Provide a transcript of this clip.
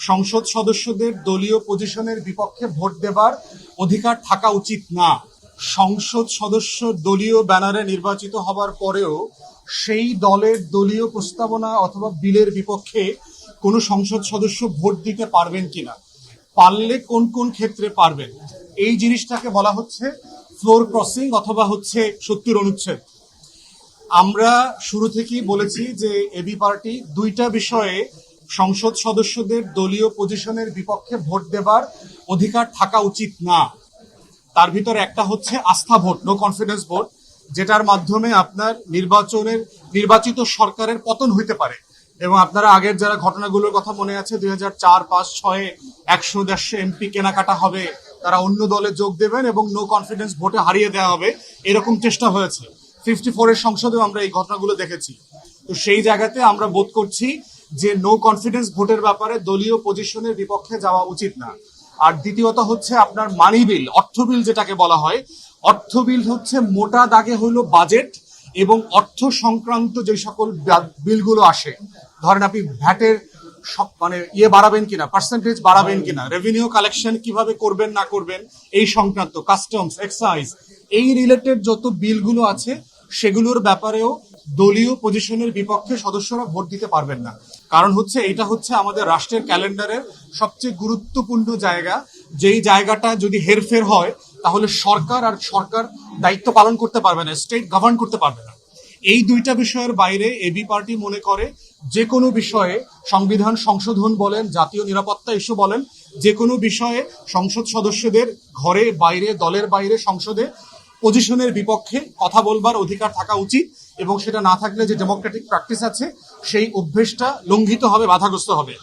সংসদ সদস্যদের দলীয় পজিশনের বিপক্ষে ভোট দেবার অধিকার থাকা উচিত না। সংসদ সদস্য দলীয় ব্যানারে নির্বাচিত হবার পরেও সেই দলের দলীয় প্রস্তাবনা অথবা বিলের বিপক্ষে কোনো সংসদ সদস্য ভোট দিতে পারবেন কিনা, পারলে কোন কোন ক্ষেত্রে পারবেন, এই জিনিসটাকে বলা হচ্ছে ফ্লোর ক্রসিং অথবা হচ্ছে ৭০ অনুচ্ছেদ। আমরা শুরু থেকেই বলেছি যে এবি পার্টি দুইটা বিষয়ে সংসদ সদস্যদের দলীয় পজিশনের বিপক্ষে ভোট দেবার অধিকার থাকা উচিত না। তার ভিতরে একটা হচ্ছে আস্থা ভোট, নো কনফিডেন্স ভোট, যেটার মাধ্যমে আপনার নির্বাচিত সরকারের পতন হইতে পারে। এবং আপনারা আগের যারা ঘটনাগুলোর কথা মনে আছে, 2004, 5, 6 100-150 এমপি কেনাকাটা হবে, তারা অন্য দলে যোগ দেবেন এবং নো কনফিডেন্স ভোটে হারিয়ে দেওয়া হবে, এরকম চেষ্টা হয়েছে। 54-এর সংসদেও আমরা এই ঘটনাগুলো দেখেছি। তো সেই জায়গাতে আমরা বোধ করছি যে নো কনফিডেন্স ভোটের ব্যাপারে দলীয় পজিশনের বিপক্ষে যাওয়া উচিত না। আর দ্বিতীয়ত হচ্ছে আপনার মানি বিল, অর্থ বিল যেটাকে বলা হয়, অর্থ বিল হচ্ছে মোটা দাগে হইল বাজেট এবং অর্থ সংক্রান্ত যে সকল বিলগুলো আসে, ধরেন আপনি ভ্যাটের মানে বাড়াবেন কিনা, পার্সেন্টেজ বাড়াবেন কিনা, রেভিনিউ কালেকশন কিভাবে করবেন না করবেন এই সংক্রান্ত, কাস্টমস, এক্সাইজ, এই রিলেটেড যত বিলগুলো আছে সেগুলোর ব্যাপারেও দলীয় পজিশনের বিপক্ষে সদস্যরা ভোট দিতে পারবেন না। কারণ হচ্ছে এটা হচ্ছে আমাদের রাষ্ট্রের ক্যালেন্ডারের সবচেয়ে গুরুত্বপূর্ণ জায়গা, যেই জায়গাটা যদি হেরফের হয় তাহলে সরকার দায়িত্ব পালন করতে পারবে না, স্টেট গভর্ন করতে পারবে না। এই দুইটা বিষয়ের বাইরে এবি পার্টি মনে করে যে কোনো বিষয়ে সংবিধান সংশোধন বলেন, জাতীয় নিরাপত্তা ইস্যু বলেন, যে কোনো বিষয়ে সংসদ সদস্যদের ঘরে বাইরে, দলের বাইরে, সংসদে পজিশনের বিপক্ষে কথা বলবার অধিকার থাকা উচিত। এবং সেটা না থাকলে যে ডেমোক্রেটিক প্র্যাকটিস আছে সেই অভ্যেসটা লঙ্ঘিত হবে, বাধাগ্রস্ত হবে।